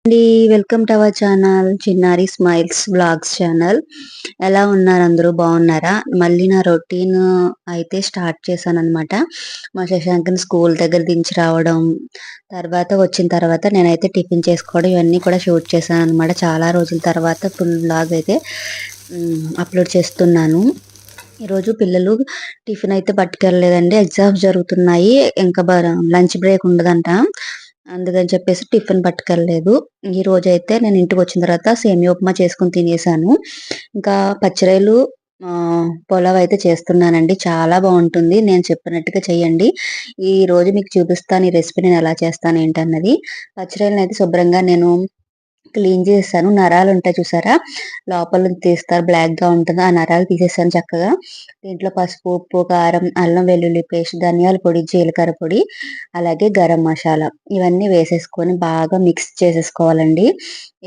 అండి. Welcome to our channel చిన్నారి smiles blogs channel. ఎలా ఉన్నారు అందరూ బాగున్నారా? మళ్ళీ నా రొటీన్ అయితే స్టార్ట్ చేశాను అనమాట. మా శశాంక్ని స్కూల్ దగ్గర దించి రావడం, తర్వాత వచ్చిన తర్వాత నేనైతే టిఫిన్ చేసుకోవడం ఇవన్నీ కూడా షూట్ చేశాను అనమాట. చాలా రోజుల తర్వాత ఫుల్ బ్లాగ్ అయితే అప్లోడ్ చేస్తున్నాను. ఈరోజు పిల్లలు టిఫిన్ అయితే పట్టుకెళ్ళలేదండి. ఎగ్జామ్స్ జరుగుతున్నాయి, ఇంకా లంచ్ బ్రేక్ ఉండదంట. అందుకని చెప్పేసి టిఫిన్ పట్టుకెళ్ళలేదు. ఈ రోజైతే నేను ఇంటికి వచ్చిన తర్వాత సేమియా ఉప్మా చేసుకుని తినేసాను. ఇంకా పచ్చిరొయ్యలు పులావ్ అయితే చేస్తున్నానండి. చాలా బాగుంటుంది. నేను చెప్పినట్టుగా చెయ్యండి. ఈ రోజు మీకు చూపిస్తాను ఈ రెసిపీ నేను ఎలా చేస్తాను ఏంటన్నది. పచ్చిరొయ్యలను అయితే శుభ్రంగా నేను క్లీన్ చేసాను. నరాలు ఉంటాయి చూసారా, లోపల తీస్తారు, బ్లాక్ గా ఉంటుంది. ఆ నరాలు తీసేసాను చక్కగా. దీంట్లో పసుపు, ఉప్పు, కారం, అల్లం వెల్లుల్లి పేస్ట్, ధనియాల పొడి, జీలకర్ర పొడి, అలాగే గరం మసాలా ఇవన్నీ వేసేసుకొని బాగా మిక్స్ చేసేసుకోవాలండి.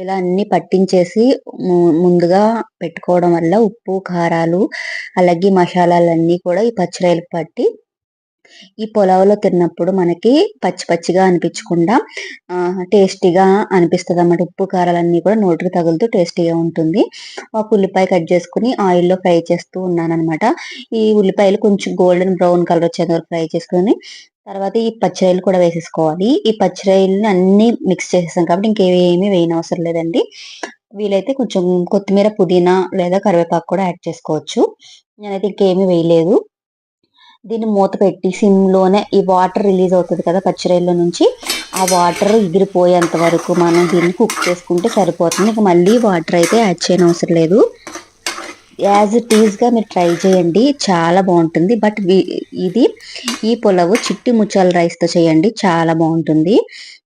ఇలా అన్ని పట్టించేసి ముందుగా పెట్టుకోవడం వల్ల ఉప్పు, కారాలు, అలాగే మసాలాలన్నీ కూడా ఈ పచ్చిరొయ్యలకు పట్టి ఈ పులావ్లో తిన్నప్పుడు మనకి పచ్చి పచ్చిగా అనిపించకుండా టేస్టీగా అనిపిస్తుంది అన్నమాట. ఉప్పు కారాలన్నీ కూడా నోటికి తగులుతూ టేస్టీగా ఉంటుంది. ఒక ఉల్లిపాయ కట్ చేసుకుని ఆయిల్లో ఫ్రై చేస్తూ ఉన్నాను అనమాట. ఈ ఉల్లిపాయలు కొంచెం గోల్డెన్ బ్రౌన్ కలర్ వచ్చేంత వరకు ఫ్రై చేసుకుని తర్వాత ఈ పచ్చిరొయ్యలు కూడా వేసేసుకోవాలి. ఈ పచ్చిరొయ్యలని అన్ని మిక్స్ చేసేసాం కాబట్టి ఇంకేమీ వేయనవసరం లేదండి. వీలైతే కొంచెం కొత్తిమీర, పుదీనా లేదా కరివేపాకు కూడా యాడ్ చేసుకోవచ్చు. నేనైతే ఇంకేమీ వేయలేదు. దీన్ని మూత పెట్టి సిమ్ లోనే ఈ వాటర్ రిలీజ్ అవుతుంది కదా పచ్చిరొయ్యలో నుంచి, ఆ వాటర్ ఎగిరిపోయేంత వరకు మనం దీన్ని కుక్ చేసుకుంటే సరిపోతుంది. ఇక మళ్ళీ వాటర్ అయితే యాడ్ చేయని అవసరం లేదు. యాజ్ ఇట్ ఈజ్గా మీరు ట్రై చేయండి, చాలా బాగుంటుంది. బట్ ఇది ఈ పులావు చిట్టి ముచ్చాల రైస్తో చేయండి, చాలా బాగుంటుంది.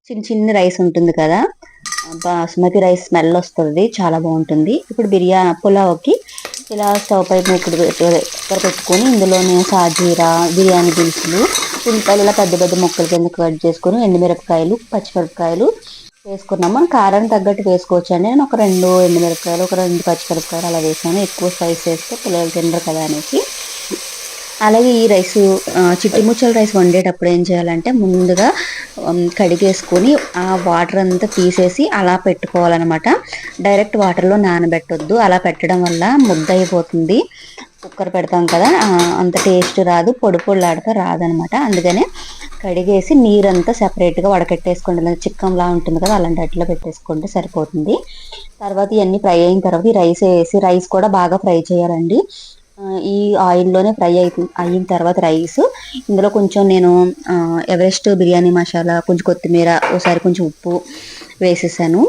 చిన్న చిన్న రైస్ ఉంటుంది కదా, బాస్మతి రైస్ స్మెల్ వస్తుంది, చాలా బాగుంటుంది. ఇప్పుడు పులావ్కి ఇలా స్టవ్ పై మూకుడు పెట్టుకొని ఇందులోనే సాజీరా, బిర్యానీ దినుసులు, ఉల్లిపాయలు ఇలా పెద్ద పెద్ద ముక్కల కింద కట్ చేసుకొని ఎండుమిరపకాయలు, పచ్చిమిరపకాయలు వేసుకున్నాం. మనం కారానికి తగ్గట్టు వేసుకోవచ్చు అండి. నేను ఒక 2 ఎండుమిరపకాయలు, ఒక 2 పచ్చిమిరపకాయలు అలా వేసాను. ఎక్కువ స్పైస్ వేస్తే పిల్లలు తినరు కదా అనేసి. అలాగే ఈ రైస్ చిట్టి ముచ్చల రైస్ వండేటప్పుడు ఏం చేయాలంటే ముందుగా కడిగేసుకొని ఆ వాటర్ అంతా తీసేసి అలా పెట్టుకోవాలన్నమాట. డైరెక్ట్ వాటర్లో నానబెట్టొద్దు. అలా పెట్టడం వల్ల ముద్ద అయిపోతుంది. కుక్కర్ పెడతాం కదా, అంత టేస్ట్ రాదు, పొడి పొడిలాడతా రాదనమాట. అందుకనే కడిగేసి నీరంతా సెపరేట్గా వడకట్టేసుకోండి. చిక్కంలా ఉంటుంది కదా, అలాంటి అట్లా పెట్టేసుకుంటే సరిపోతుంది. తర్వాత ఇవన్నీ ఫ్రై అయిన తర్వాత ఈ రైస్ వేసి, రైస్ కూడా బాగా ఫ్రై చేయాలండి. ఈ ఆయిల్లోనే ఫ్రై అయిన తర్వాత రైస్ ఇందులో కొంచెం నేను ఎవరెస్ట్ బిర్యానీ మసాలా, కొంచెం కొత్తిమీర, ఒకసారి కొంచెం ఉప్పు వేసేసాను.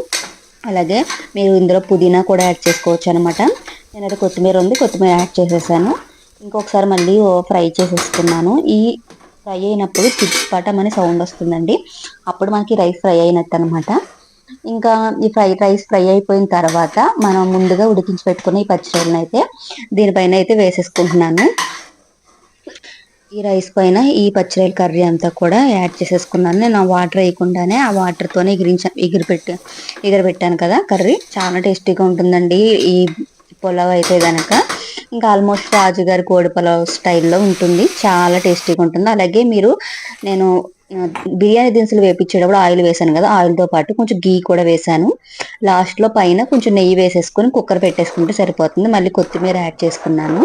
అలాగే మీరు ఇందులో పుదీనా కూడా యాడ్ చేసుకోవచ్చు అనమాట. నేనైతే కొత్తిమీర ఉంది, కొత్తిమీర యాడ్ చేసేసాను. ఇంకొకసారి మళ్ళీ ఫ్రై చేసేసుకున్నాను. ఈ ఫ్రై అయినప్పుడు చిట్పటం అనే సౌండ్ వస్తుందండి, అప్పుడు మనకి రైస్ ఫ్రై అయినట్టు అనమాట. ఇంకా ఈ రైస్ ఫ్రై అయిపోయిన తర్వాత మనం ముందుగా ఉడికించి పెట్టుకున్న ఈ పచ్చిరొయ్యలను అయితే దీనిపైన అయితే వేసేసుకుంటున్నాను. ఈ రైస్ పైన ఈ పచ్చిరొయ్యల కర్రీ అంతా కూడా యాడ్ చేసేసుకున్నాను. నేను ఆ వాటర్ వేయకుండానే ఆ వాటర్తోనే ఎగిరిపెట్టాను కదా కర్రీ. చాలా టేస్టీగా ఉంటుందండి ఈ పులావ్ అయితే కనుక. ఇంకా ఆల్మోస్ట్ రాజుగారి కోడి పులావ్ స్టైల్లో ఉంటుంది, చాలా టేస్టీగా ఉంటుంది. అలాగే నేను బిర్యానీ దినుసులు వేపించేటప్పుడు ఆయిల్ వేసాను కదా, ఆయిల్తో పాటు కొంచెం గీ కూడా వేసాను. లాస్ట్లో పైన కొంచెం నెయ్యి వేసేసుకొని కుక్కర్ పెట్టేసుకుంటే సరిపోతుంది. మళ్ళీ కొత్తిమీర యాడ్ చేసుకున్నాను.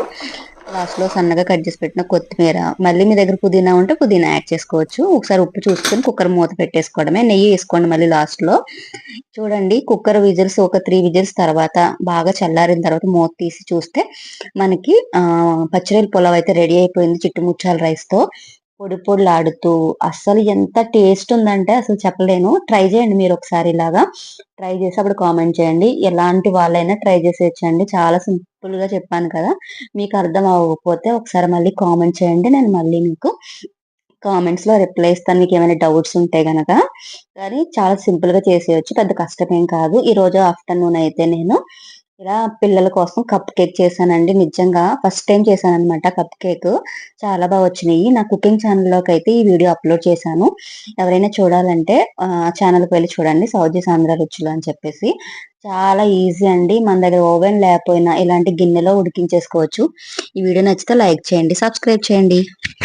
లాస్ట్లో సన్నగా కట్ చేసి పెట్టిన కొత్తిమీర, మళ్ళీ మీ దగ్గర పుదీనా ఉంటే పుదీనా యాడ్ చేసుకోవచ్చు. ఒకసారి ఉప్పు చూసుకొని కుక్కర్ మూత పెట్టేసుకోవడమే. నెయ్యి వేసుకోండి మళ్ళీ లాస్ట్లో. చూడండి, కుక్కర్ విజిల్స్ ఒక 3 విజిల్స్ తర్వాత బాగా చల్లారిన తర్వాత మూత తీసి చూస్తే మనకి పచ్చిరొయ్యల పులావ్ అయితే రెడీ అయిపోయింది. చిట్టుముచ్చాల రైస్తో పొడి పొడిలాడుతూ అస్సలు ఎంత టేస్ట్ ఉందంటే అసలు చెప్పలేను. ట్రై చేయండి మీరు ఒకసారి, ఇలాగా ట్రై చేసి అప్పుడు కామెంట్ చేయండి. ఎలాంటి వాళ్ళైనా ట్రై చేసేయచ్చండి, చాలా సింపుల్ గా చెప్పాను కదా. మీకు అర్థం అవ్వకపోతే ఒకసారి మళ్ళీ కామెంట్ చేయండి, నేను మళ్ళీ మీకు కామెంట్స్ లో రిప్లై ఇస్తాను మీకు ఏమైనా డౌట్స్ ఉంటే గనక. కానీ చాలా సింపుల్ గా చేసేయచ్చు, పెద్ద కష్టమేం కాదు. ఈ రోజు ఆఫ్టర్నూన్ అయితే నేను ఇలా పిల్లల కోసం కప్ కేక్ చేశానండి. నిజంగా ఫస్ట్ టైం చేశాను అనమాట కప్ కేక్. చాలా బాగా వచ్చినాయి. నా కుకింగ్ ఛానల్లోకి అయితే ఈ వీడియో అప్లోడ్ చేశాను. ఎవరైనా చూడాలంటే ఛానల్కి వెళ్ళి చూడండి, సౌజీ సాంద్ర రుచులు అని చెప్పేసి. చాలా ఈజీ అండి. మన దగ్గర ఓవెన్ లేకపోయినా ఇలాంటి గిన్నెలో ఉడికించేసుకోవచ్చు. ఈ వీడియో నచ్చితే లైక్ చేయండి, సబ్స్క్రైబ్ చేయండి.